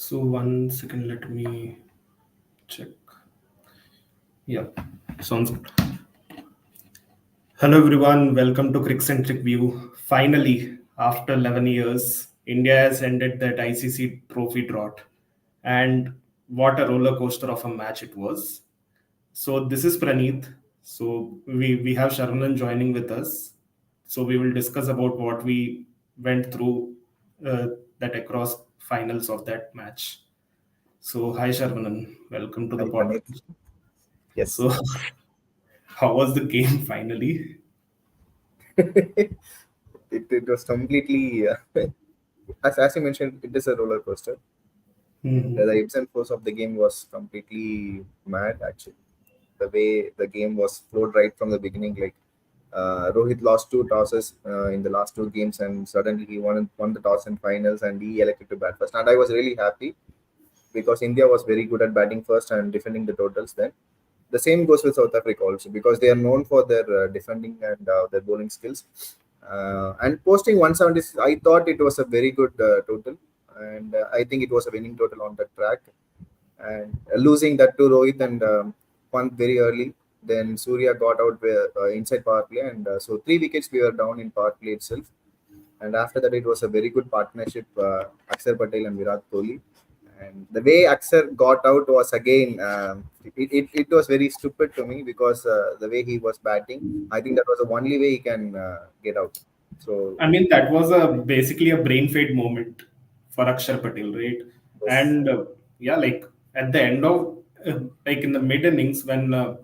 So 1 second, let me check. Yeah, sounds good. Hello everyone, welcome to Criccentric View. Finally, after 11 years, India has ended that ICC trophy drought. And what a roller coaster of a match it was. So this is Praneeth. So we have Sharmanan joining with us. So we will discuss about what we went through uh, that across finals of that match. So hi Sharmanan, welcome to the Hi, Praneeth. podcast. Yes. So how was the game finally? It was completely, as you mentioned, it is a roller coaster. And the Mhm. ebbs and flows of the game was completely mad, actually. The way the game was flowed right from the beginning, like Rohit lost two tosses in the last two games, and suddenly he won the toss in finals, and he elected to bat first. And I was really happy because India was very good at batting first and defending the totals then. The same goes with South Africa also because they are known for their defending and their bowling skills. And posting 170, I thought it was a very good total, and I think it was a winning total on that track. And losing that to Rohit and Pant very early, then Surya got out inside power play, and so 3 wickets we were down in power play itself. And after that, it was a very good partnership, Akshar Patel and Virat Kohli. And the way Akshar got out was again, it was very stupid to me because the way he was batting, I think that was the only way he can get out. So, I mean, that was a basically a brain fade moment for Akshar Patel, right? yes. And yeah, like at the end of like in the mid innings when uh,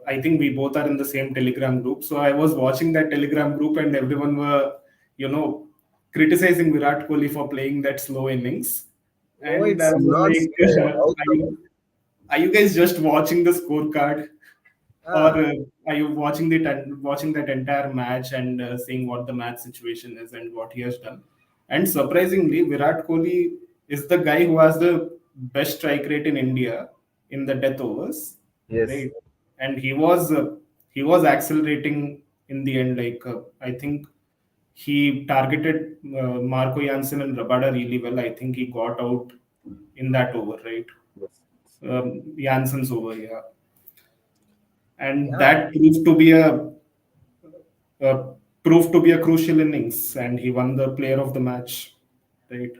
I think we both are in the same Telegram group. So I was watching that Telegram group and everyone were, you know, criticizing Virat Kohli for playing that slow innings. No, And I it's was not like, slow. How are you guys just watching the scorecard? Or ah, are you watching watching that entire match and seeing what the match situation is and what he has done? And surprisingly, Virat Kohli is the guy who has the best strike rate in India in the death overs, yes. right? And he was accelerating in the end. Like I think he targeted Marco Jansen and Rabada really well. I think he got out in that over, right? Yes. Jansen's over, yeah, and Yeah. that uh, proved to be a crucial innings, and he won the player of the match, right?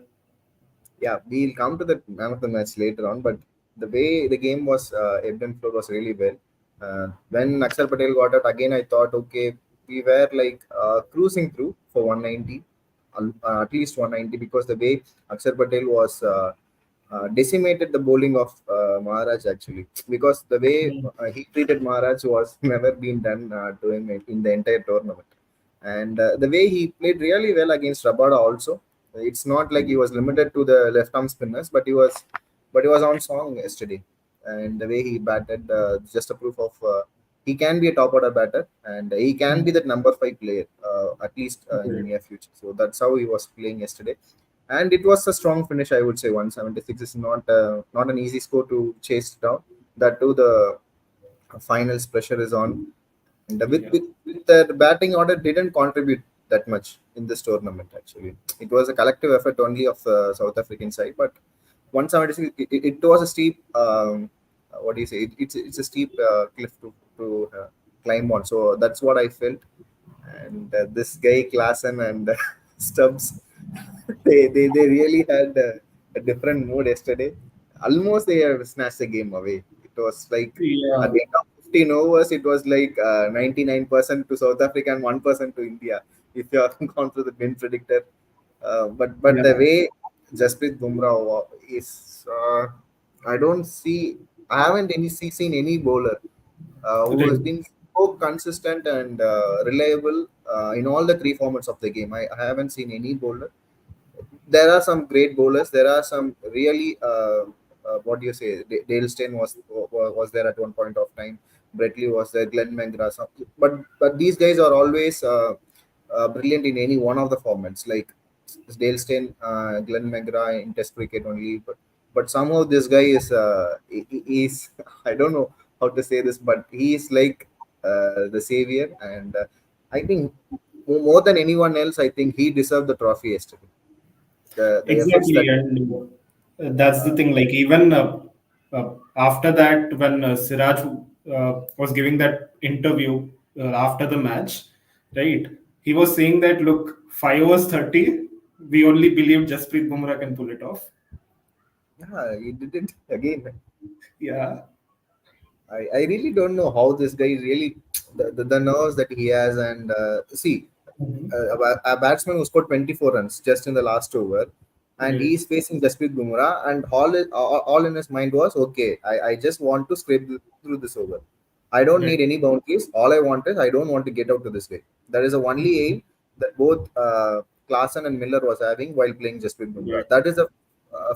Yeah, we'll come to the man of the match later on, but the way the game was ebbed and flowed was really well. When Akshar Patel got out again, I thought, okay, we were like cruising through for 190, at least 190, because the way Akshar Patel was decimated the bowling of Maharaj actually, because the way Mm. he treated Maharaj was never been done to him in the entire tournament. And the way he played really well against Rabada also. It's not like he was limited to the left arm spinners, but he was on song yesterday. And the way he batted, just a proof of he can be a top order batter and he can be Mm. that number five player at least in the Right. near future. So that's how he was playing yesterday, and it was a strong finish. I would say 176 is not an easy score to chase down. That too, the finals pressure is on, and Yeah. with the batting order didn't contribute that much in this tournament. Actually, it was a collective effort only of the South African side. But 176, it was a steep. What do you say? It's a steep cliff to climb on. So that's what I felt. And this guy Klassen and Stubbs, they really had a different mood yesterday. Almost they have snatched the game away. It was like at Yeah. the end of 15 overs, it was like 99% to South Africa and 1% to India. If you have gone through the win predictor, but the Yeah. way Jasprit Bumrah is, I don't see. I haven't seen any bowler who has Right. been so consistent and reliable in all the three formats of the game. I haven't seen any bowler. There are some great bowlers. There are some really what do you say? Dale Steyn was there at one point of time. Bretley was there. Glenn Mengra. But these guys are always brilliant in any one of the formats. Like Dale Steyn, Glenn Mengra in Test cricket only. But somehow this guy is I don't know how to say this, but he is like the savior, and I think more than anyone else, I think he deserved the trophy yesterday. The efforts Exactly, that and that's the uh, thing. Like even after that, when Siraj was giving that interview after the match, right? He was saying that look, 5 overs 30, we only believe Jasprit Bumrah can pull it off. yeah, he did it again. Yeah. I really don't know how this guy really the nerves that he has. And see, Mhm. a batsman who scored 24 runs just in the last over, and Right. he's facing Jasprit Bumrah, and all in his mind was, okay, I just want to scrape through this over. I don't Right. need any boundaries. All I want is I don't want to get out to this way. That is the only aim that both Klaasen and Miller was having while playing Jasprit Bumrah. Right. That is a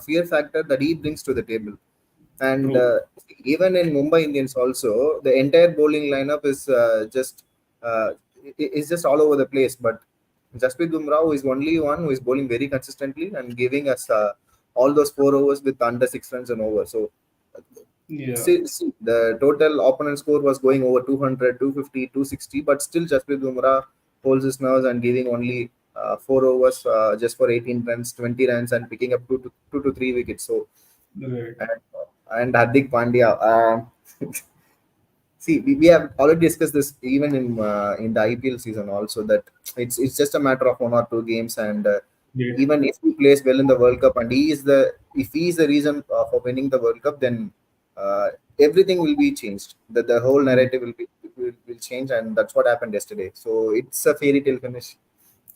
fear factor that he brings to the table. And True. even in Mumbai Indians also, the entire bowling lineup is uh, is just all over the place. But Jasprit Bumrah is only one who is bowling very consistently and giving us all those 4 overs with under 6 runs and over. So Yeah. see, the total opponent score was going over 200, 250, 260, but still Jasprit Bumrah holds his nerves and giving only 4 overs just for 18 runs, 20 runs, and picking up 2 to 3 wickets. So Right. and, and Hardik Pandya. See, we have already discussed this even in the IPL season also, that it's just a matter of 1 or 2 games. And Right. even if he plays well in the World Cup, and he is the reason for winning the World Cup, then uh, everything will be changed. The whole narrative will change, and that's what happened yesterday. So it's a fairy tale finish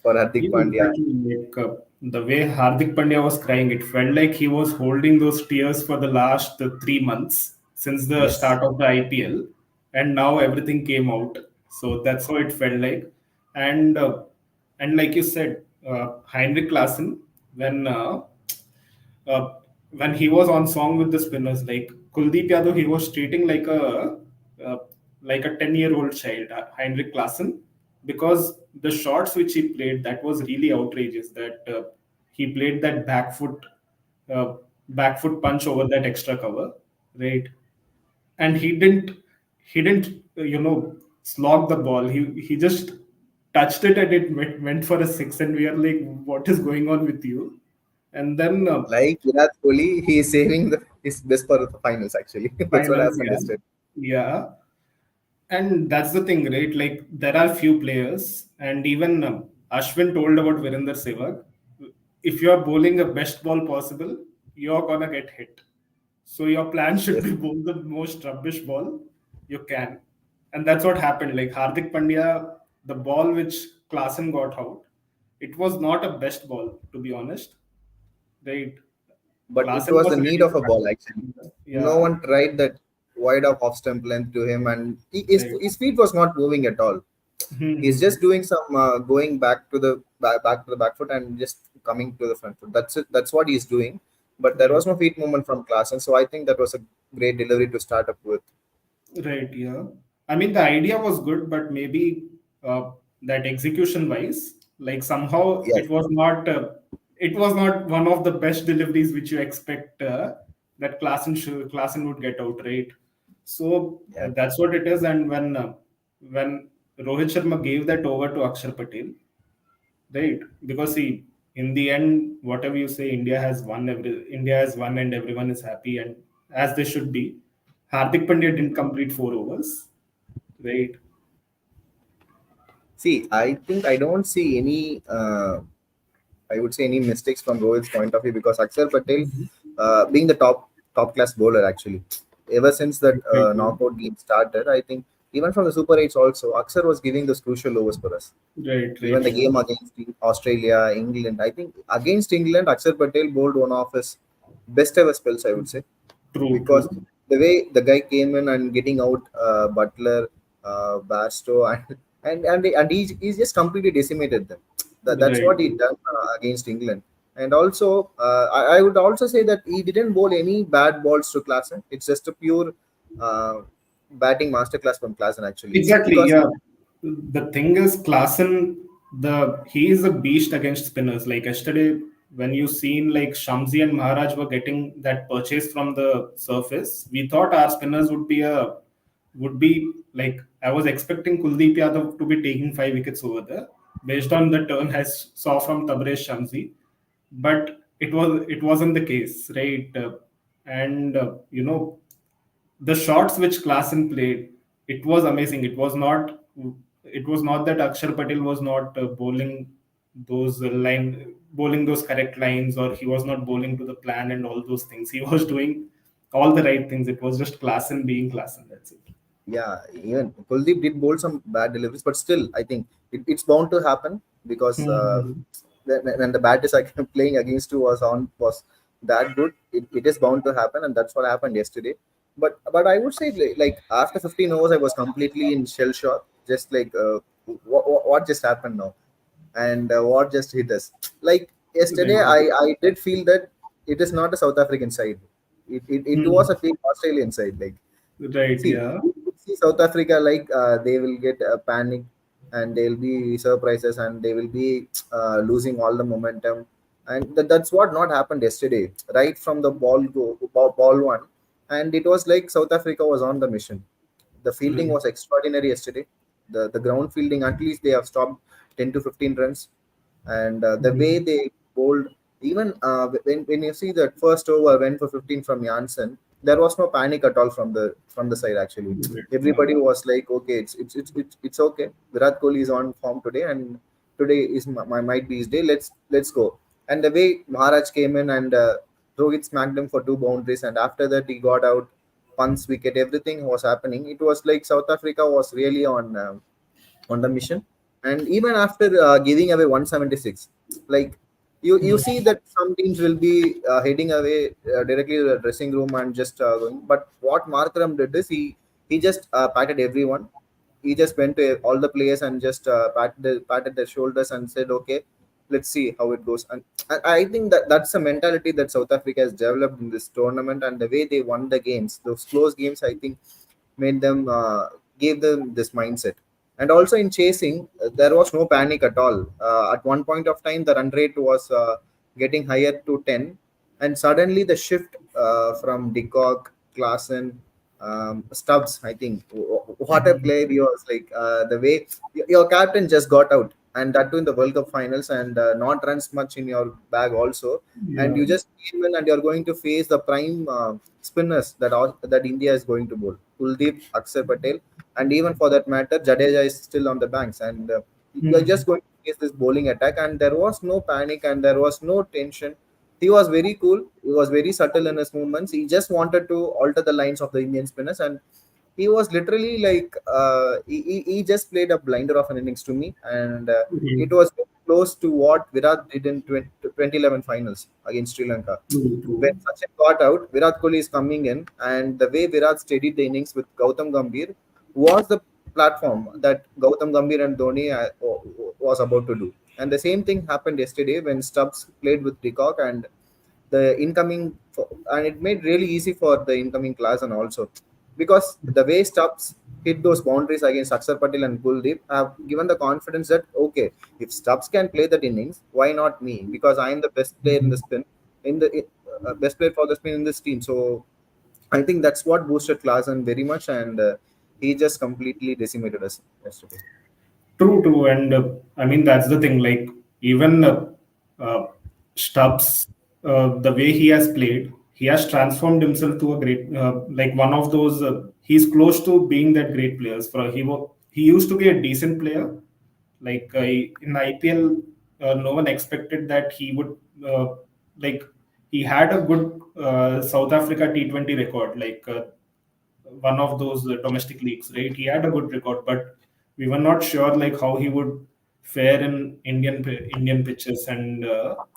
for Hardik Yeah, Pandya. exactly. Like the way Hardik Pandya was crying, it felt like he was holding those tears for the last 3 months since the Yes, start of the IPL, and now everything came out. So that's how it felt like. And like you said, Heinrich Klaassen, when uh, when he was on song with the spinners, like Kuldeep Yadav, he was treating uh, like a 10-year-old child, Heinrich Klaassen, because the shots which he played, that was really outrageous. That he played that uh, back foot punch over that extra cover, right? And he didn't slog the ball. He just touched it and it went for a six, and we are like, what is going on with you? And then like Virat Kohli, he is saving his best for the finals. Actually, that's what finals, happened yeah. yesterday. Yeah. And that's the thing, right? Like there are few players, and even Ashwin told about Virender Sehwag. If you are bowling the best ball possible, you're gonna get hit. So your plan should Yes. be bowl the most rubbish ball you can, and that's what happened. Like Hardik Pandya, the ball which Klaasen got out, it was not a best ball to be honest, right? But it Klaasen was the was need ready of to a cut ball actually. it. No Yeah, one tried that wide off stump length to him, and right. his feet was not moving at all. He's just doing some going back to the back foot and just coming to the front foot. That's it. That's what he's doing. But there Right. was no feet movement from class, and so I think that was a great delivery to start up with. Right, yeah. I mean, the idea was good, but maybe that execution wise, like somehow Yes, it was not one of the best deliveries which you expect that Klassen would get out, right? So yes. that's what it is. And when Rohit Sharma gave that over to Akshar Patel, right? Because see, in the end, whatever you say, India has won and everyone is happy and as they should be. Hardik Pandya didn't complete 4 overs, right? See, I think I don't see any. I would say any mistakes from Rohit's point of view, because Akshar Patel, Mhm. being the top class bowler actually, ever since that Right, knockout game started, I think even from the Super 8s also, Akshar was giving those crucial overs for us. right, Even right, the yeah. game against Australia, England, I think against England, Akshar Patel bowled one of his best ever spells, I would say, True, because true. the way the guy came in and getting out Butler, Basto, he's just completely decimated them. That's Right. what he done against England. And also, I would also say that he didn't bowl any bad balls to Klassen. It's just a pure uh, batting masterclass from Klassen actually, Exactly, because yeah. The thing is, Klaassen, he is a beast against spinners. Like yesterday, when you seen like Shamsi and Maharaj were getting that purchase from the surface, we thought our spinners would be like I was expecting Kuldeep Yadav to be taking 5 wickets over there based on the turn I saw from Tabrez Shamsi. but it wasn't the case, right? And the shots which Klaasen played, it was amazing. It was not that Akshar Patel was not bowling those correct lines, or he was not bowling to the plan and all those things. He was doing all the right things. It was just Klaasen being Klaasen. That's it. Yeah, even Kuldeep did bowl some bad deliveries, but still, I think it's bound to happen because Hmm. when the bat is playing against you was that good, it is bound to happen, and that's what happened yesterday. But I would say like after 15 overs, I was completely in shell shock, just like what just happened now, and what just hit us. Like yesterday, Right. I did feel that it is not a South African side. It was Hmm. a fake Australian side. Like, Right. see, Yeah. you could see South Africa like they will get panic and they'll be surprises and they will be losing all the momentum. And that's what not happened yesterday. Right from the ball one, and it was like South Africa was on the mission. The fielding Hmm. was extraordinary yesterday. The ground fielding, at least they have stopped 10 to 15 runs, and the way Hmm. they bowled, even when you see that first over went for 15 from Janssen, there was no panic at all from the side. Actually, Right. Yeah. everybody was like, okay, it's okay. Virat Kohli is on form today, and today is might be his day. Let's go. And the way Maharaj came in and Rohit smacked him for two boundaries, and after that he got out, punts wicket, everything was happening. It was like South Africa was really on the mission. And even after giving away 176, like you see that some teams will be heading away directly to the dressing room and just going. But what Markram did is he just patted everyone. He just went to all the players and just patted their shoulders and said, "Okay, let's see how it goes." And I think that that's a mentality that South Africa has developed in this tournament, and the way they won the games, those close games, I think made them gave them this mindset. And also in chasing, there was no panic at all. At one point of time, the run rate was getting higher to 10, and suddenly the shift from Decock, Klassen, Stubbs, I think, what a Hmm. play he was like. The way your captain just got out, and that too in the World Cup finals, and not runs much in your bag also, and Yeah. you just came in and you're going to face the prime spinners that India is going to bowl. Kuldeep, Akshar Patel, and even for that matter, Jadeja is still on the banks, and you're Hmm. just going to face this bowling attack. And there was no panic and there was no tension. He was very cool. He was very subtle in his movements. He just wanted to alter the lines of the Indian spinners, and he was literally like he just played a blinder of an innings to me, and it Hmm. was very close to what Virat did in 2011 finals against Sri Lanka. True. When True. Sachin got out, Virat Kohli is coming in, and the way Virat steadied the innings with Gautam Gambhir was the platform that Gautam Gambhir and Dhoni was about to do. And the same thing happened yesterday when Stubbs played with Peacock, and and it made really easy for the incoming class, and also because the way Stubbs hit those boundaries against Akshar Patel and Kuldeep have given the confidence that okay, if Stubbs can play that innings, why not me? Because I am the best player in the spin in the best player for the spin in this team. So I think that's what boosted Klaasen very much, and he just completely decimated us yesterday. True, true, and I mean that's the thing. Like even uh, Stubbs, the way he has played, he has transformed himself to a great, like one of those. He's close to being that great players. He used to be a decent player. Like in IPL, no one expected that he would like he had a good South Africa T20 record. Like one of those domestic leagues, right? He had a good record, but we were not sure like how he would fare in Indian pitches and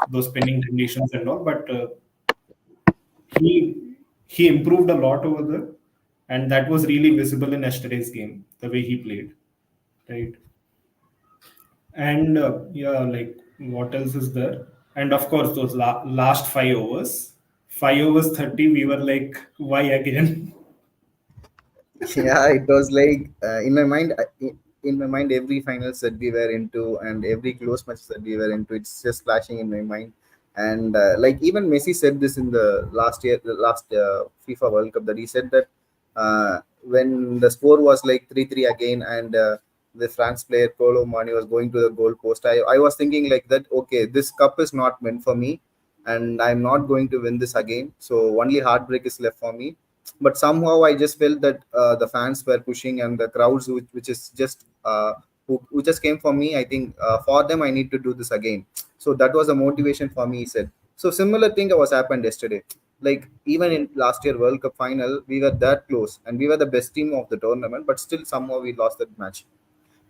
those spinning conditions and all. But he he improved a lot over there, and that was really visible in yesterday's game, the way he played, right? And yeah, like what else is there? And of course, those last 5 overs, 5 overs 30, we were like, why again? Yeah, it was like in my mind, every finals that we were into and every close match that we were into, it's just flashing in my mind. And like even Messi said this in the last FIFA World Cup, that he said that when the score was like 3-3 again, and the France player Kolo Mani was going to the goal post, I was thinking like that, okay, this cup is not meant for me. and I'm not going to win this again. So only heartbreak is left for me. But somehow I just felt that the fans were pushing and the crowds, which is just who just came for me. I think for them I need to do this again. So that was a motivation for me. He said. So similar thing was happened yesterday. Like even in last year World Cup final, we were that close and we were the best team of the tournament, but still somehow we lost that match.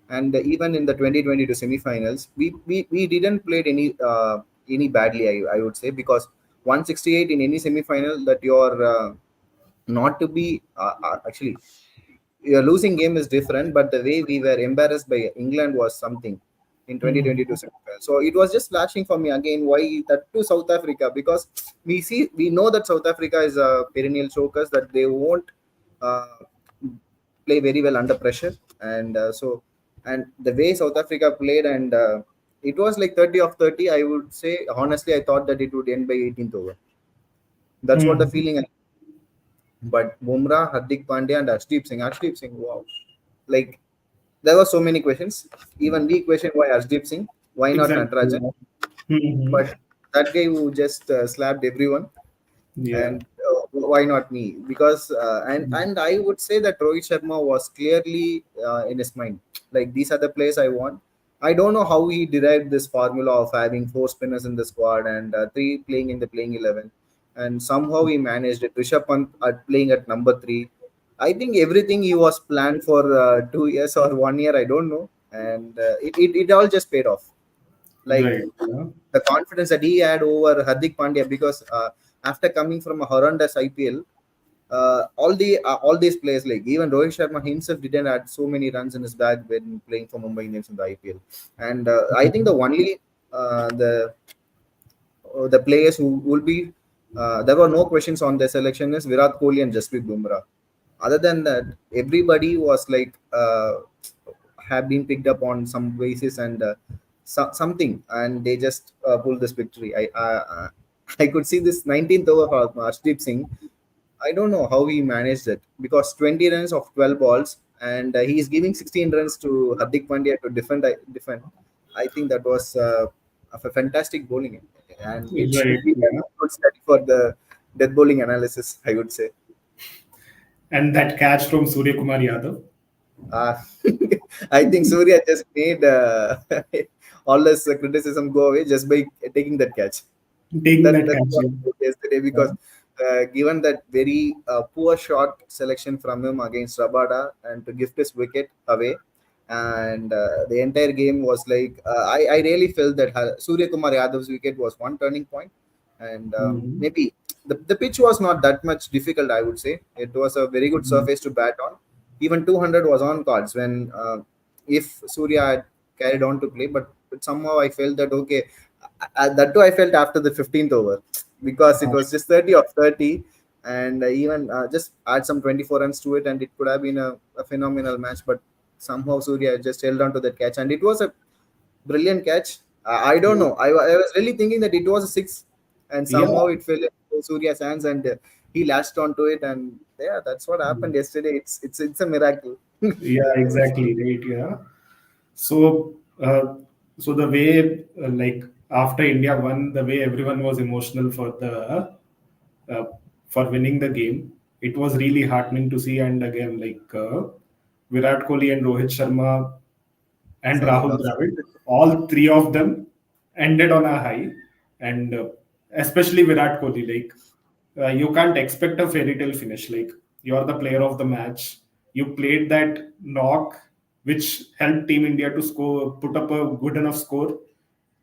And even in the 2022 semifinals, we didn't play any badly. I would say because 168 in any semifinal that you're not to be actually your losing game is different, but the way we were embarrassed by England was something in Hmm. 2022 semifinal. So it was just flashing for me again why that to South Africa, because we know that South Africa is a perennial chokers, that they won't uh, play very well under pressure. And and the way South Africa played, and it was like 30 of 30. I would say honestly, I thought that it would end by 18th over. That's what the Hmm. feeling. But Bumrah, Hardik Pandya, and Arshdeep Singh, wow! Like there were so many questions. Even we questioned why Arshdeep Singh, why not Exactly. Natarajan? Yeah. Hmm. But that guy who just slapped everyone, Yeah. and why not me? Because and I would say that Rohit Sharma was clearly in his mind, like these are the players I want. I don't know how he derived this formula of having four spinners in the squad and three playing in the playing 11, and somehow he managed it. Rishabh Pant playing at number three. I think everything he was planned for 2 years or 1 year, I don't know, and it all just paid off. Like Right. Yeah. the confidence that he had over Hardik Pandya, because after coming from a horrendous IPL, all these players, like even Rohit Sharma himself didn't add so many runs in his bag when playing for Mumbai Indians in the IPL. And I think the only the players who will be there were no questions on their selection is Virat Kohli and Jasprit Bumrah. Other than that, everybody was like have been picked up on some basis, and something, and they just pulled this victory. I could see this 19th over for Arshdeep Singh. I don't know how he managed it, because 20 runs of 12 balls, and he is giving 16 runs to Hardik Pandya to defend. I think that was of a fantastic bowling, and it Right. should be a Yeah. good study for the death bowling analysis, I would say. And that catch from Surya Kumar Yadav, Uh, I think Surya just made all this criticism go away just by taking that catch. taking that That's catch. what Yeah. I did yesterday, because Yeah. given that very poor shot selection from him against Rabada and to gift his wicket away, and the entire game was like I really felt that Surya Kumar Yadav's wicket was one turning point, and Hmm. maybe the pitch was not that much difficult. I would say it was a very good surface to bat on. Even 200 was on cards when if Surya had carried on to play, but somehow I felt that okay, that too I felt after the 15th over, because it was just 30 of 30, and even just add some 24 runs to it, and it could have been a phenomenal match. But somehow Surya just held on to that catch, and it was a brilliant catch. I don't know. I was really thinking that it was a six, and Yeah. somehow it fell into Surya's hands, and he latched onto it, and yeah, that's what happened yesterday. It's a miracle. Yeah, exactly. Right. Yeah. So, so the way, like after India won, the way everyone was emotional uh, for winning the game, it was really heartening to see. And again, like Virat Kohli and Rohit Sharma and Signing Rahul off. Dravid, all three of them ended on a high, and especially Virat Kohli, like you can't expect a fairy tale finish. Like you're the player of the match. You played that knock, which helped Team India to score, put up a good enough score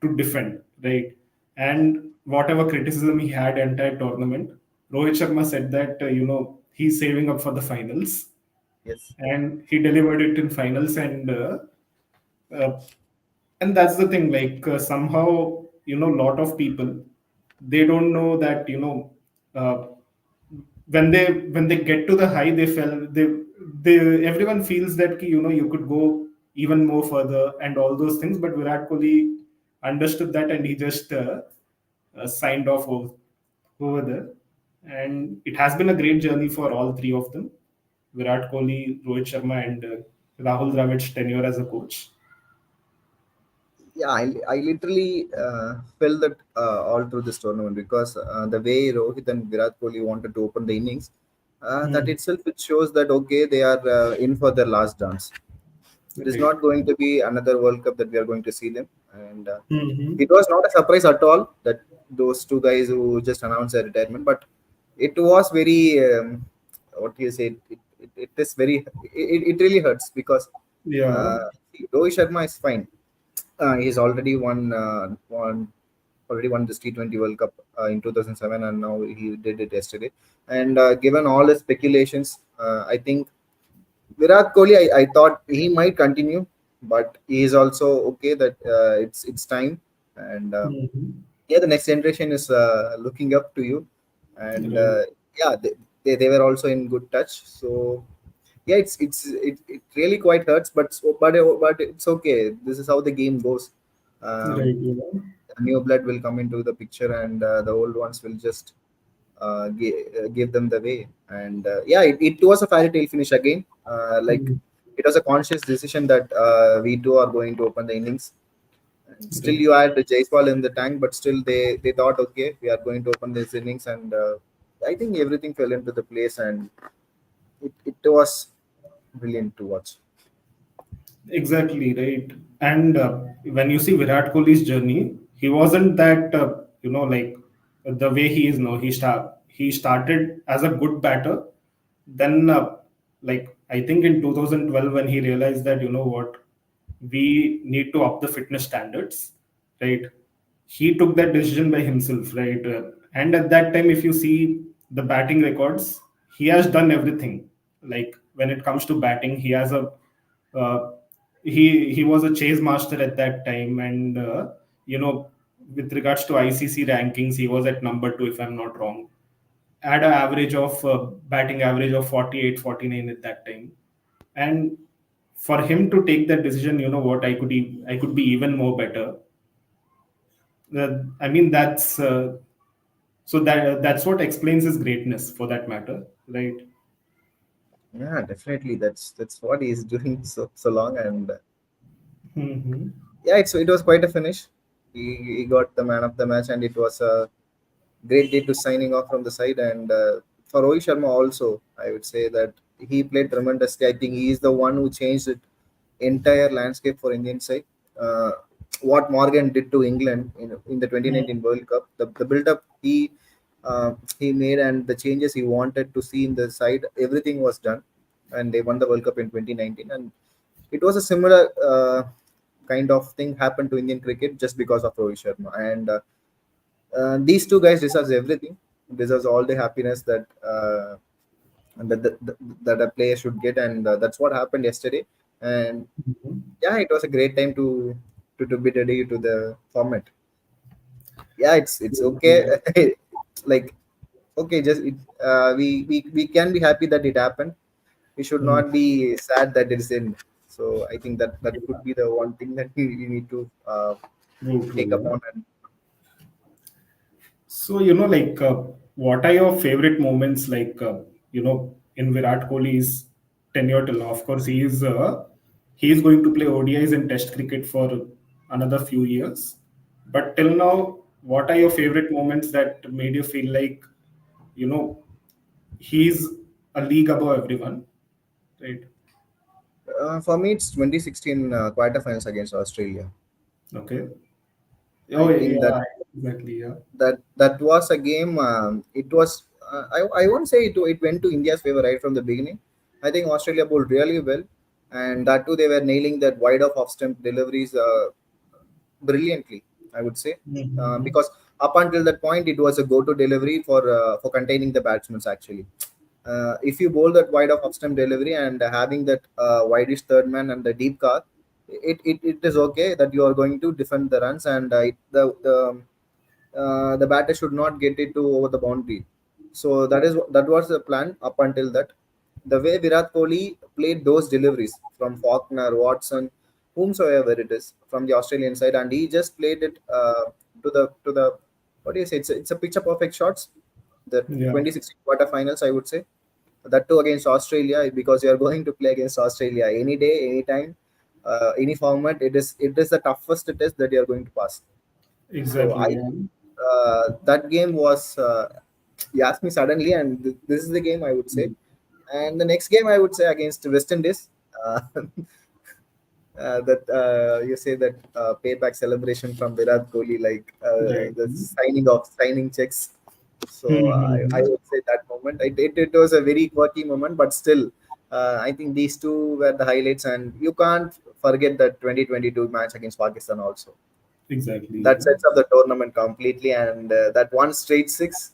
to defend, right? And whatever criticism he had entire tournament, Rohit Sharma said that he's saving up for the finals, Yes. and he delivered it in finals, uh, and that's the thing. Like somehow, lot of people, they don't know that uh, when they get to the high, they everyone feels that you could go even more further and all those things, but Virat Kohli understood that, and he just signed off over there. And it has been a great journey for all three of them: Virat Kohli, Rohit Sharma, and Rahul Dravid's tenure as a coach. Yeah, I literally felt that all through this tournament because the way Rohit and Virat Kohli wanted to open the innings, that Hmm. itself it shows that okay they are in for their last dance. It is Right. not going to be another World Cup that we are going to see them, and Hmm. it was not a surprise at all that those two guys who just announced their retirement, but it was very what do you say? It is very it really hurts because Yeah. uh, Rohit Sharma is fine. He's already won this T20 World Cup in 2007, and now he did it yesterday. And given all the speculations, I think Virat Kohli, I thought he might continue, but he is also okay that it's time. And Hmm. yeah, the next generation is looking up to you. And Right. yeah, they were also in good touch. So yeah, it really quite hurts, but it's okay. This is how the game goes. Right. Um, Yeah. New blood will come into the picture, and the old ones will just give them the way. And yeah, it was a fairy tale finish again. Like Hmm. it was a conscious decision that we two are going to open the innings. And still, Right. you had the Jaiswal in the tank, but still they thought, okay, we are going to open this innings, and I think everything fell into the place, and it was brilliant to watch. Exactly, right. And when you see Virat Kohli's journey, he wasn't that like the way he is now. He started as a good batter. Then like I think in 2012 when he realized that what, we need to up the fitness standards, right? He took that decision by himself, right? And at that time, if you see the batting records, he has done everything. Like when it comes to batting, he has a uh, he was a chase master at that time, and you know with regards to ICC rankings, he was at number 2 if I'm not wrong. Had an average of batting average of 48, 49 at that time. And for him to take that decision, what, I could be even more better. I mean, that's what explains his greatness, for that matter, right? Yeah, definitely. That's what he's doing so long, and Hmm. yeah, it was quite a finish. He got the man of the match, and it was a great day to signing off from the side. And for Rohit Sharma also, I would say that he played tremendously. I think he is the one who changed the entire landscape for Indian side. Uh, what Morgan did to England in the 2019 World Cup, the build up he made and the changes he wanted to see in the side, everything was done, and they won the World Cup in 2019. And it was a similar kind of thing happened to Indian cricket just because of Rohit Sharma. And these two guys deserves everything. Deserves all the happiness that a player should get, and that's what happened yesterday. And yeah, it was a great time to be ready to the format. Yeah, it's okay. Like okay, just we can be happy that it happened. We should Hmm. not be sad that it's in. So I think that could be the one thing that we need to True, take true, upon. yeah. And So, like, what are your favorite moments, like, in Virat Kohli's tenure till now? Of course, he is going to play ODIs and Test cricket for another few years. But till now, what are your favorite moments that made you feel like, you know, he's a league above everyone, right? for me, it's 2016 quarterfinals against Australia. Okay. I Oh, think yeah, exactly. Yeah. that was a game. It was I won't say it went to India's favor right from the beginning. I think Australia bowled really well, and that too they were nailing that wide off stump deliveries brilliantly. I would say Mm-hmm. because up until that point it was a go-to delivery for containing the batsmen actually. If you bowl that wide off stump delivery and having that wideish third man and the deep car, it is okay that you are going to defend the runs, and the batter should not get it to over the boundary. So that was the plan up until that. The way Virat Kohli played those deliveries from Faulkner, Watson, whomsoever it is from the Australian side, and he just played it to the what do you say? It's a picture perfect shots. The Yeah. 2016 quarterfinals, I would say, that too against Australia because you are going to play against Australia any day, anytime. any format, it is the toughest test that you are going to pass. So Exactly. I Yeah. think that game was you asked me suddenly, and this is the game I would say. And the next game I would say against West Indies. That you say that payback celebration from Virat Kohli, like Right. the signing checks. So I Mm-hmm. would say that moment. It was a very quirky moment, but still, I think these two were the highlights, and you can't forget that 2022 match against Pakistan also. Exactly. That Yeah. sets up the tournament completely, and that one straight six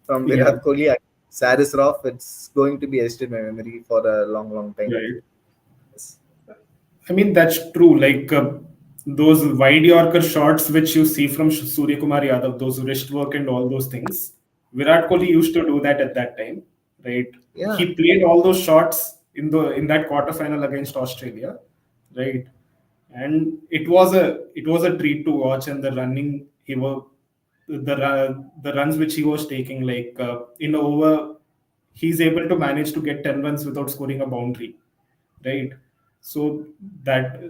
from Yeah. Virat Kohli, Saris Roff, it's going to be etched in my memory for a long, long time. Right. Yes. I mean, that's true. Like those wide Yorker shots which you see from Surya Kumar Yadav, those wrist work and all those things. Virat Kohli used to do that at that time, right? Yeah. He played all those shots in that quarterfinal against Australia, right? And it was a treat to watch. And the running he was the runs which he was taking, like in over, he's able to manage to get 10 runs without scoring a boundary, right? So that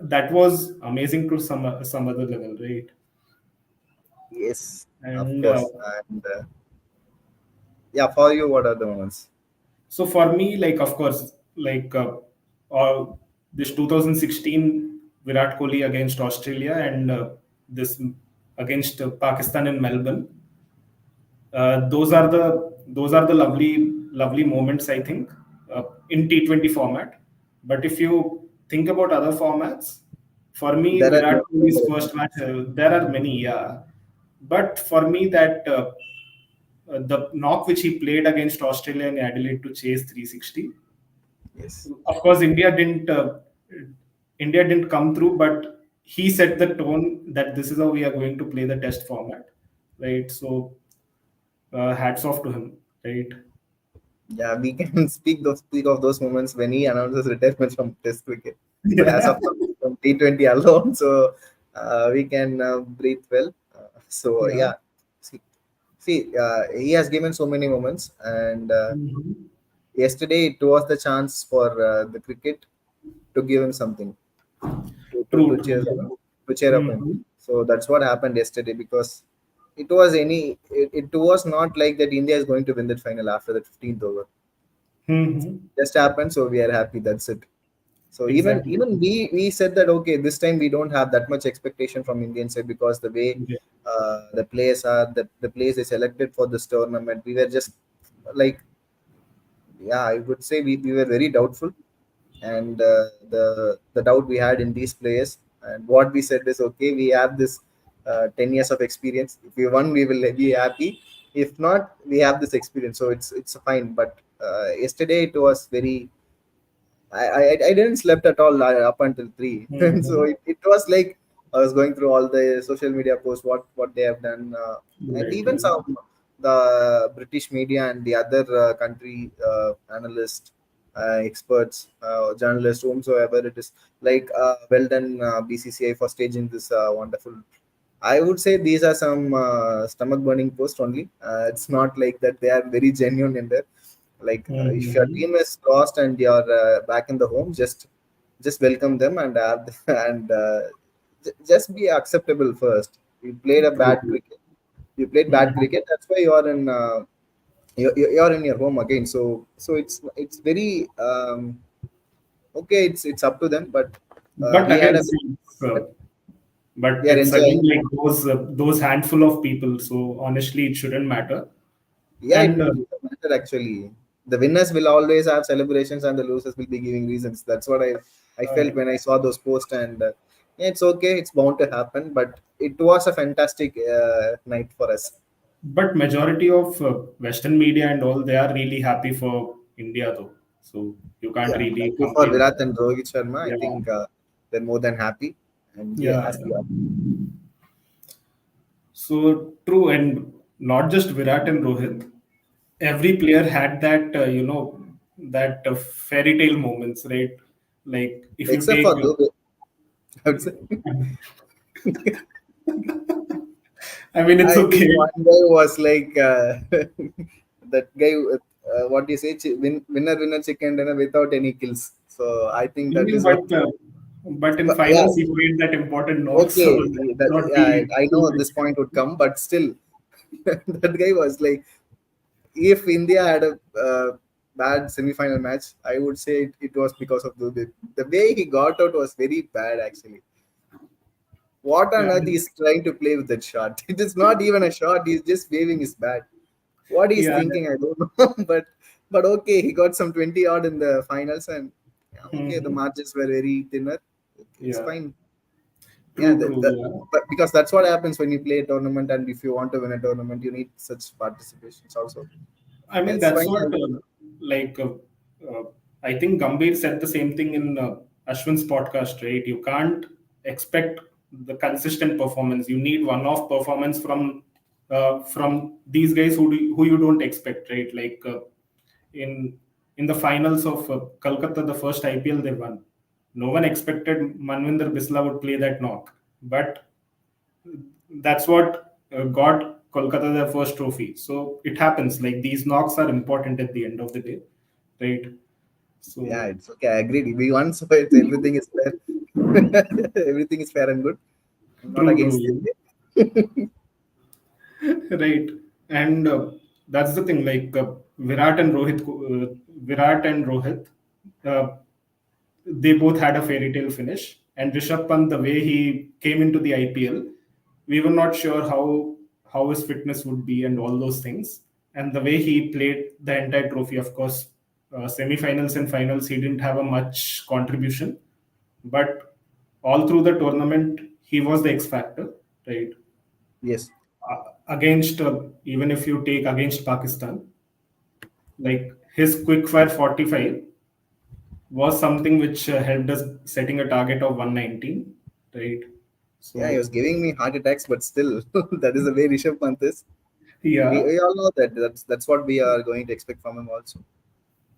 that was amazing to some other level, right? Yes, of And course. And yeah, for you, what are the moments? so for me, like of course, like this 2016 Virat Kohli against Australia, and this against Pakistan in Melbourne. Those are the lovely moments, I think, in T20 format. But if you think about other formats, for me, There are Virat no Kohli's first match, there are many, yeah. But for me, that the knock which he played against Australia in Adelaide to chase 360. yes. Of course, India didn't come through, but he set the tone that this is how we are going to play the test format, right? So hats off to him, right? Yeah, we can speak of those moments when he announces retirement from Test cricket. But as Yeah. of now, from T20 alone, so we can breathe well. So Yeah. yeah, he has given so many moments, and Mhm. yesterday it was the chance for the cricket to give him something to, to, True, to true. cheer Yeah. to cheer up him. Mhm. So that's what happened yesterday because it was not like that India is going to win that final after the 15th over. Mhm. Just happened, so we are happy. That's it. So even Exactly. even we said that okay, this time we don't have that much expectation from Indian side because the way Yeah. the players are the players they selected for this tournament, we were just like yeah, I would say we were very doubtful, and the doubt we had in these players and what we said is okay, we have this 10 years of experience. If we won, we will be happy. If not, we have this experience, so it's fine. But yesterday it was very I didn't slept at all up until 3. So Mhm. it was like I was going through all the social media posts, what they have done, and Right, even right. some the British media and the other country analysts, experts, journalists, whomsoever it is. Like well done BCCI for staging this wonderful. I would say these are some stomach burning posts only. It's not like that they are very genuine in there. Like if your Mhm. team is lost and you're back in the home, just welcome them and have and just be acceptable first. You played a True, bad true. cricket. You played bad Mhm. cricket. That's why you're in. You're in your home again. So it's very okay. It's up to them, but But we had again, a see, but we are it's again enjoying. like those handful of people. So honestly, it shouldn't matter. Yeah, And it doesn't matter actually. The winners will always have celebrations, and the losers will be giving reasons. That's what I uh, felt when I saw those posts, and yeah, it's okay. It's bound to happen, but it was a fantastic night for us. but majority of Western media and all, they are really happy for India though. So you can't Yeah, really lucky for complain Virat about and Rohit Sharma, I it. Yeah, think they're more than happy, and we yeah, as we yeah. are. So true, and not just Virat and Rohit. Every player had that, that fairy tale moments, right? Like if you Except take, for Dubey, I would say. I mean, it's I think okay. one guy was like that guy. What do you say? Winner, winner, chicken dinner without any kills. So I think I that mean, is what. But in Yeah, finals, he made that important knock, so okay, let's that, not yeah, be I too know this much. point would come, but still, that guy was like, if India had a bad semi-final match, I would say it was because of the way he got out was very bad actually. What Yeah, on earth he's trying to play with that shot? It is not even a shot. He's just waving his bat. What he's yeah, thinking, I don't know. But okay, he got some 20 odd in the finals, and yeah, okay, the mhm. margins were very thinner. It's Yeah, fine. Yeah, true, true. Yeah. but because that's what happens when you play a tournament, and if you want to win a tournament, you need such participations also. I Yeah, mean, it's that's fine. what, like, I think Gambhir said the same thing in Ashwin's podcast, right? You can't expect the consistent performance. You need one-off performance from these guys who you don't expect, right? Like in in the finals of Kolkata, the first IPL they won. No one expected Manvinder Bisla would play that knock, but that's what got Kolkata their first trophy. So it happens. Like these knocks are important at the end of the day, right? Yeah, So it's okay. I agree. We once so it's everything is fair. Everything is fair and good. I'm not true, against true, it. right? And that's the thing. Like Virat and Rohit, uh, they both had a fairy tale finish. And Rishabh Pant, the way he came into the IPL, we were not sure how his fitness would be and all those things. And the way he played the entire trophy, of course, semi-finals and finals, he didn't have a much contribution, but all through the tournament, he was the X factor, right? Yes. Against even if you take against Pakistan, like his quick fire 45 was something which helped us setting a target of 119, right? Yeah, he was So giving me heart attacks, but still, that is the way Rishabh Pant is. yeah, We all know that. That's what we are going to expect from him also.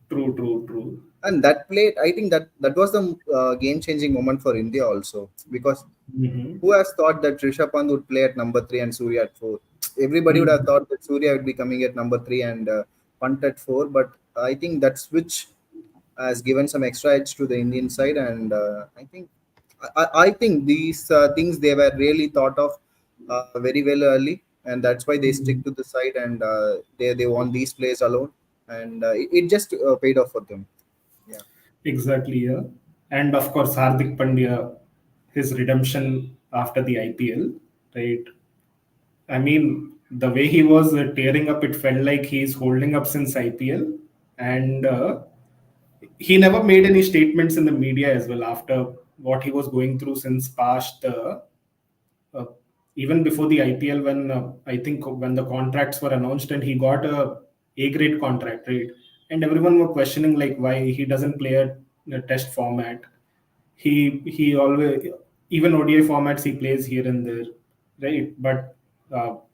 true, true, true. And that played, I think that was the game-changing moment for India also, because Hmm. who has thought that Rishabh Pant would play at number three and Surya at four? Everybody would have Hmm. thought that Surya would be coming at number three and Pant at four, but I think that switch has given some extra edge to the Indian side, and I think these things they were really thought of very well early, and that's why they stick to the side, and they won these plays alone, and it just paid off for them. Yeah. Exactly, yeah. And of course, Hardik Pandya, his redemption after the IPL, right? I mean, the way he was tearing up, it felt like he's holding up since IPL. And he never made any statements in the media as well after what he was going through since past, uh, even before the IPL, when I think when the contracts were announced and he got a grade contract, right? And everyone were questioning like why he doesn't play a test format. He always, even ODI formats he plays here and there, right? But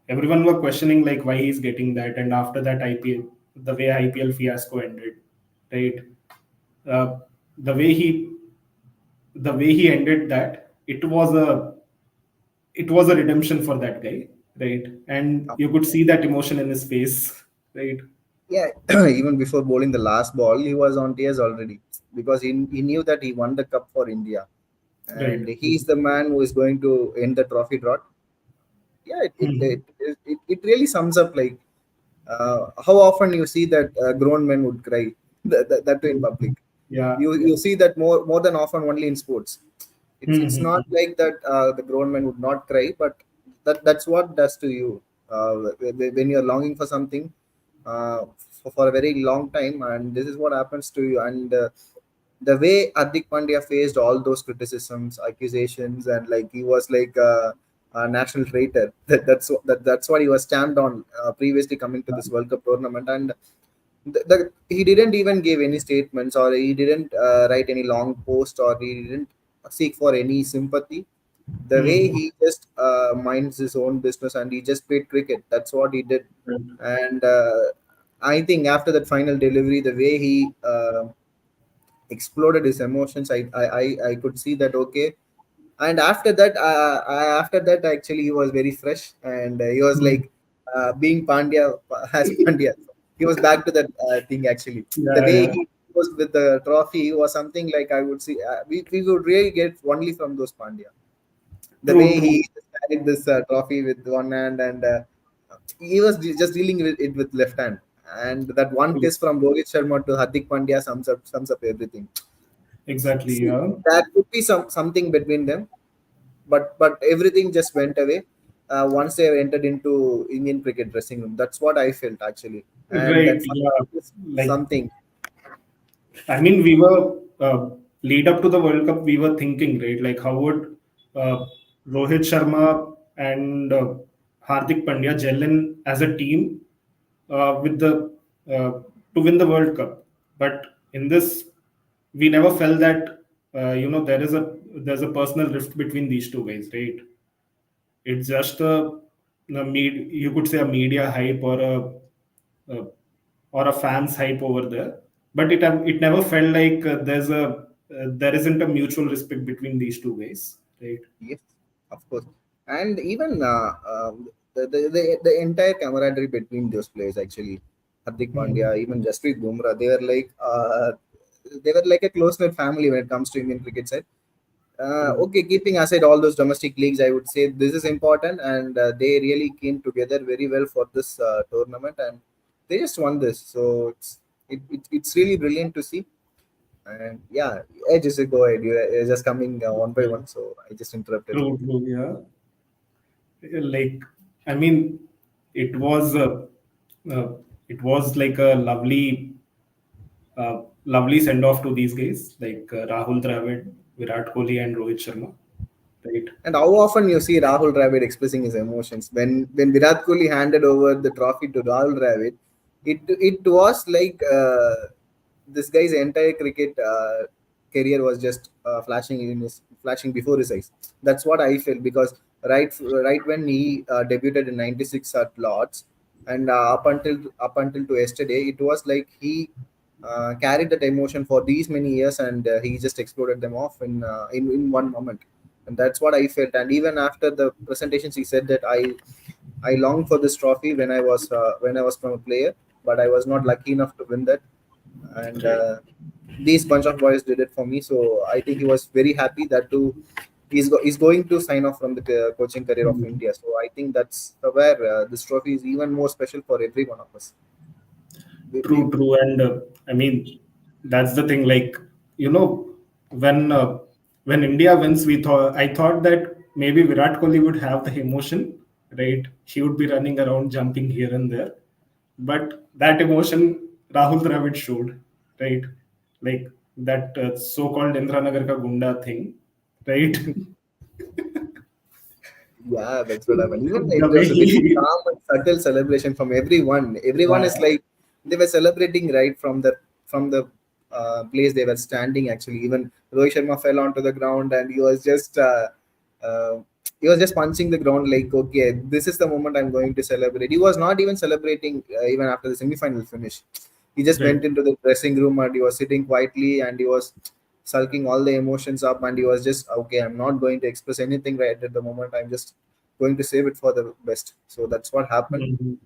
everyone were questioning like why he's getting that. And after that IPL, the way IPL fiasco ended, right? Uh, the way he ended that, it was a redemption for that guy, right? And you could see that emotion in his face, right? Yeah, even before bowling the last ball, he was on tears already because he knew that he won the cup for India, Right. and he's the man who is going to end the trophy drought. Yeah, Mhm. it really sums up like how often you see that grown men would cry, that too in public. Yeah, You yeah. see that more than often only in sports. It's not Mhm. like that the grown men would not cry, but that's what does to you when you're longing for something for a very long time, and this is what happens to you. And the way Hardik Pandya faced all those criticisms, accusations, and like he was like a national traitor. That's what he was stamped on previously coming to this World Cup tournament, and he didn't even give any statements, or he didn't write any long post, or he didn't seek for any sympathy. The way Mhm. he just minds his own business and he just played cricket. That's what he did, Right. and I think after that final delivery, the way he exploded his emotions, I could see that okay. And after that actually he was very fresh, and he was Mhm. like being Pandya as Pandya. He was back to that thing actually. The Yeah, way yeah. posed with the trophy was something like I would see. We would really get only from those Pandya. The True, way true. he carried this trophy with one hand, and he was just dealing with it with left hand. And that one True. kiss from Rohit Sharma to Hardik Pandya sums up everything. Exactly. See, Yeah. that could be something between them, but everything just went away once they entered into Indian cricket dressing room. That's what I felt actually, and Right. that's Yeah. Like, something. I mean, we were lead up to the World Cup. We were thinking, right? Like, how would Rohit Sharma and Hardik Pandya gel in as a team with the to win the World Cup? But in this, we never felt that there's a personal rift between these two guys, right? It's just you could say a media hype uh, or a fans hype over there, but it never felt like there isn't a mutual respect between these two guys, right? Yes, of course. And even the entire camaraderie between those players actually, Hardik Hmm. Pandya, even Jasprit Bumrah, they were like a close knit family when it comes to Indian cricket side. True, Okay, keeping aside all those domestic leagues, I would say this is important, and they really came together very well for this tournament, and they just won this. So it's really brilliant to see. And yeah, just go ahead. You're just coming one by yeah. one, so I just interrupted. True, yeah. Like, I mean, it was uh, it was like a lovely send off to these guys, like Rahul Dravid, Virat Kohli, and Rohit Sharma, right? And how often you see Rahul Dravid expressing his emotions when Virat Kohli handed over the trophy to Rahul Dravid, it was like this guy's entire cricket career was just flashing before his eyes. That's what I felt because right when he debuted in '96 at Lords, and up until to yesterday, it was like he carried that emotion for these many years, and he just exploded them off in one moment. And that's what I felt. And even after the presentations, he said that I longed for this trophy when I was from a player, but I was not lucky enough to win that. And Right. these bunch of boys did it for me. So I think he was very happy that too. He's going to sign off from the coaching career of Hmm. India. So I think that's where this trophy is even more special for every one of us. True, and I mean, that's the thing. Like, you know, when uh, when India wins, I thought that maybe Virat Kohli would have the emotion, right? He would be running around, jumping here and there, but that emotion Rahul Dravid showed, right? Like that so-called Indranagar ka Gunda thing, right? Yeah, that's what happened. Even The it way was a very he, calm and subtle celebration from everyone. Everyone yeah, is like they were celebrating right from the place they were standing. Actually, even Rohit Sharma fell onto the ground and uh, he was just punching the ground like, okay, this is the moment I'm going to celebrate. He was not even celebrating even after the semi-final finish. He just right. went into the dressing room and he was sitting quietly and he was sulking all the emotions up, and he was just, okay, I'm not going to express anything right at the moment, I'm just going to save it for the best. So that's what happened. Mhm.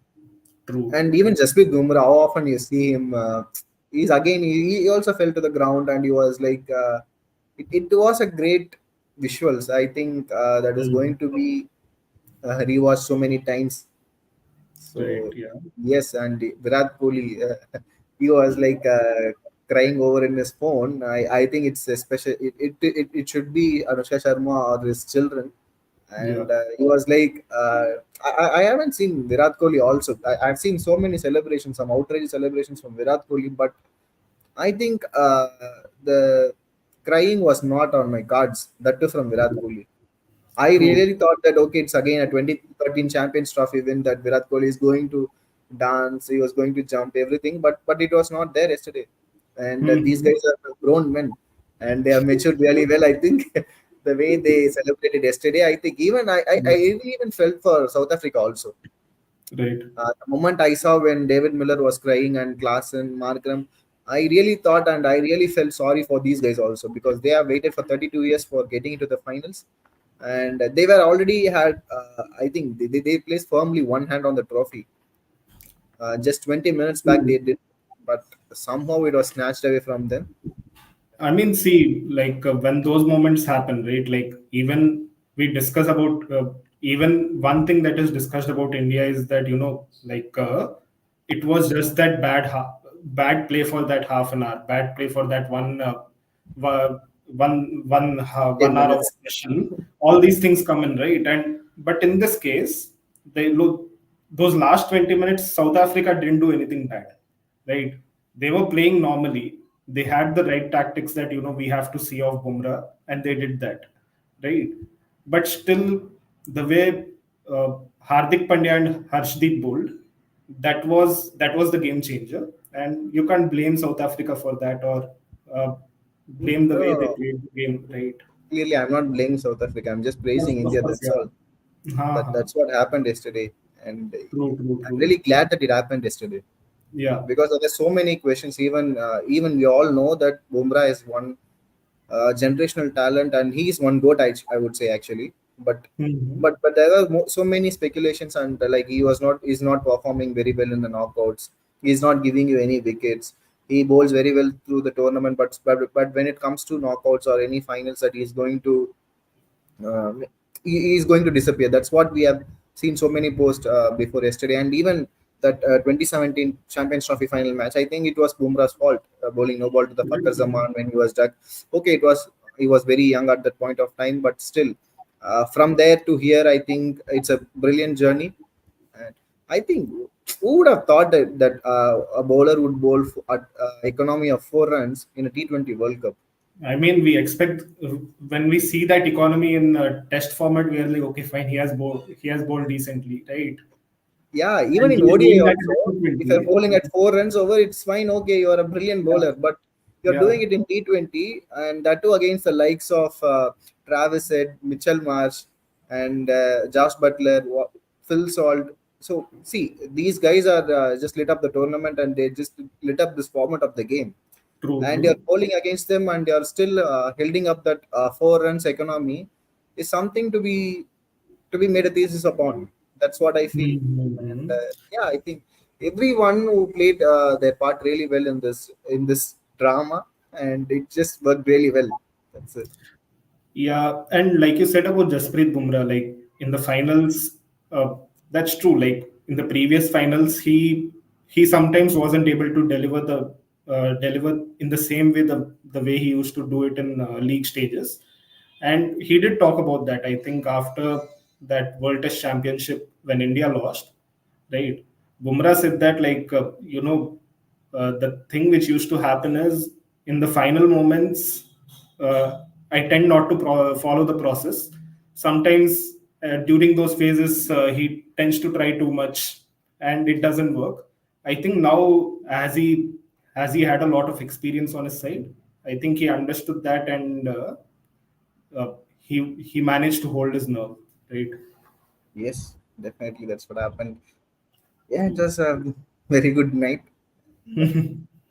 True. And even Jasprit Bumrah, how often you see him, he's again, he also fell to the ground and he was like, it was a great visuals. I think that is going Mhm. to be rewatched so many times. Right. So Yeah. yes, and Virat Kohli, he was like crying over in his phone. I think it's a special. It should be Anushka Sharma or his children, Yeah. and he was like, I haven't seen Virat Kohli also. I've seen so many celebrations, some outrageous celebrations from Virat Kohli, but I think the crying was not on my cards. That too from Virat Kohli. I True. really thought that okay, it's again a 2013 Champions Trophy win that Virat Kohli is going to dance, he was going to jump everything, but it was not there yesterday. And these Mhm. guys are grown men, and they have matured really well. I think the way they celebrated yesterday, I think even I Yeah. really even felt for South Africa also. Right. The moment I saw when David Miller was crying and Klaassen, Markram, I really thought and I really felt sorry for these guys also because they have waited for 32 years for getting into the finals, and they were already had. I think they placed firmly one hand on the trophy. Just 20 minutes back, True. they did. but somehow it was snatched away from them. I mean, see, like when those moments happen, right? Like even we discuss about even one thing that is discussed about India is that like it was just that bad play for that half an hour, bad play for that wa- 1 hour of 10 minutes. session. All these things come in, right? And but in this case, they look those last 20 minutes, South Africa didn't do anything bad, right? They were playing normally. They had the right tactics that we have to see off Bumrah, and they did that, right? But still, the way Hardik Pandya and Harshdeep bowled, that was the game changer, and you can't blame South Africa for that or uh, blame the No, way no, they no. played the game, right? Clearly, I'm not blaming South Africa. I'm just praising Of India. course, That's yeah. all. Ha, ha. That's what happened yesterday, and True, true, I'm true. really glad that it happened yesterday, Yeah. because there are so many questions. Even we all know that Bumrah is one generational talent, and he is one goat. I would say actually, but Hmm. but there are so many speculations, and like he's not performing very well in the knockouts. He's not giving you any wickets. He bowls very well through the tournament, but when it comes to knockouts or any finals, that he's going to he is going to disappear. That's what we have seen so many posts before yesterday, and even that 2017 Champions Trophy final match. I think it was Bumrah's fault, bowling no ball to the Fakhar Zaman when he was stuck. Okay, he was very young at that point of time, but still, from there to here, I think it's a brilliant journey. And I think who would have thought that a bowler would bowl at economy of 4 runs in a T20 World Cup? I mean, we expect when we see that economy in test format, we are like, okay, fine, he has bowled decently, right? Yeah, even And in he's ODI doing that in also, if you're T20. bowling at 4 runs over, it's fine. Okay, you're a brilliant Yeah, bowler, but you're yeah, doing it in T20, and that too against the likes of Travis Head, Mitchell Marsh, and Josh Butler, Phil Salt. So, see, these guys are just lit up the tournament, and they just lit up this format of the game. true, And you're true. bowling against them, and you're still holding up that 4 runs economy is something to be made a thesis upon. That's what I feel. And Hmm. yeah, I think everyone who played their part really well in this drama, and it just worked really well. That's it. Yeah, and like you said about Jasprit Bumrah, like in the finals, that's true. Like in the previous finals, he sometimes wasn't able to deliver in the same way the way he used to do it in league stages, and he did talk about that. I think after that World Test Championship when India lost, right? Bumrah said that like the thing which used to happen is in the final moments, I tend not to follow the process. Sometimes during those phases, he tends to try too much, and it doesn't work. I think now as he had a lot of experience on his side, I think he understood that, and he managed to hold his nerve, right? Yes, definitely, that's what happened. Yeah, it was a very good night.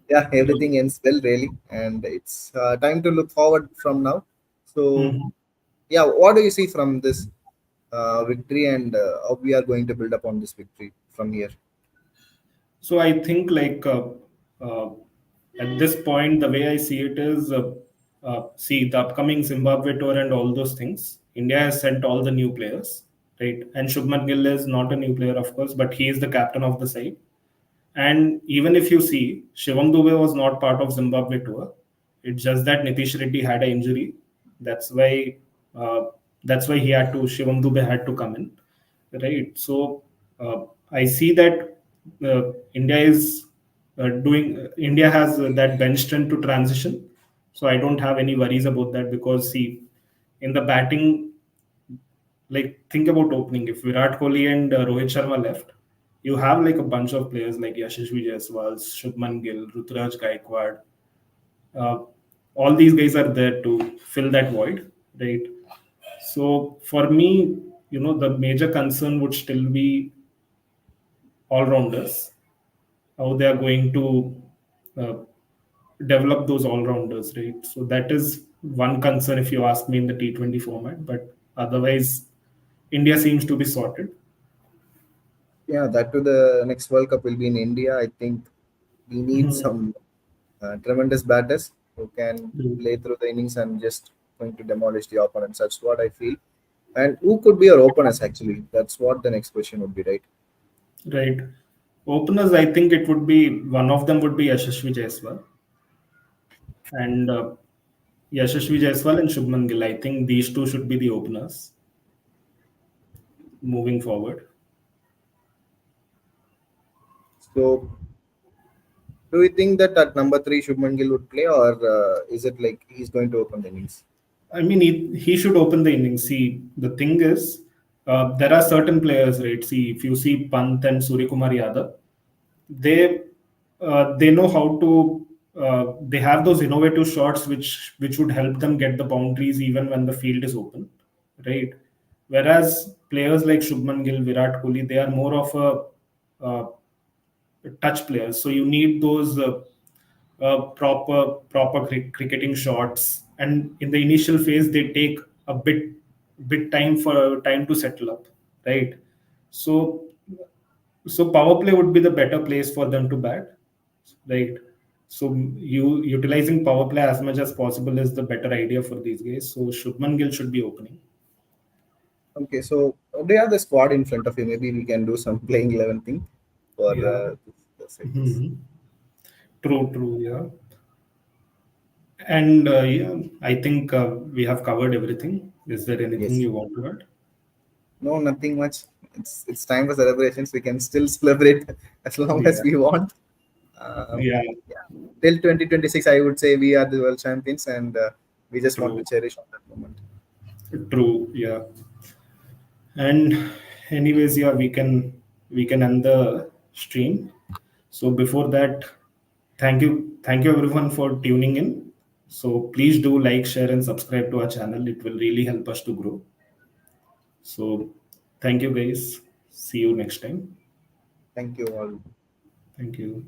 Yeah, everything ends well, really, and it's time to look forward from now. So, Mhm. yeah, what do you see from this victory, and how we are going to build up on this victory from here? So I think like uh, at this point, the way I see it is, see the upcoming Zimbabwe tour and all those things. India has sent all the new players, right? And Shubman Gill is not a new player, of course, but he is the captain of the side. And even if you see, Shivam Dube was not part of Zimbabwe tour. It's just that Nitish Reddy had an injury. That's why uh, that's why Shivam Dube had to come in, right? So I see that India has that bench strength to transition. So I don't have any worries about that because see, in the batting, like think about opening. If Virat Kohli and Rohit Sharma left, you have like a bunch of players like Yashasvi Jaiswal, Shubman Gill, Ruturaj Gaikwad. Uh, all these guys are there to fill that void, right? So for me, the major concern would still be all rounders, how they are going to uh, develop those all rounders, right? So that is one concern if you ask me in the T20 format, but otherwise, India seems to be sorted. Yeah, that to the next World Cup will be in India. I think We need Mhm. some tremendous batters who can Mm. play through the innings and just going to demolish the opponents. That's what I feel. And who could be our openers actually? That's what the next question would be, right? Right. Openers, I think it would be one of them would be Yashasvi Jaiswal and Yashasvi Jaiswal and Shubman Gill. I think these two should be the openers moving forward. So, do you think that at number three Shubman Gill would play, or is it like he's going to open the innings? I mean, he should open the innings. See, the thing is, there are certain players, right? See, if you see Pant and Suryakumar Yadav, they they know how to. They have those innovative shots which would help them get the boundaries even when the field is open, right? Whereas players like Shubman Gill, Virat Kohli, they are more of a touch players. So you need those proper cricketing shots, and in the initial phase they take a bit time to settle up, right? So power play would be the better place for them to bat, right? So you utilizing power play as much as possible is the better idea for these guys. So Shubman Gill should be opening. Okay, so do you have the squad in front of you? Maybe we can do some playing 11 thing for Yeah. this series. Mhm. True, yeah. And yeah, I think we have covered everything. Is there anything Yes. you want to add? No, nothing much. It's time for celebrations. We can still celebrate as long as Yeah, we want. Um, yeah, yeah. Till 2026, I would say we are the world champions, and we just want to true, cherish on that moment. true, yeah. And anyways, yeah, we can end the stream. So before that, thank you everyone for tuning in. So please do like, share, and subscribe to our channel. It will really help us to grow. So thank you guys. See you next time. Thank you all. Thank you.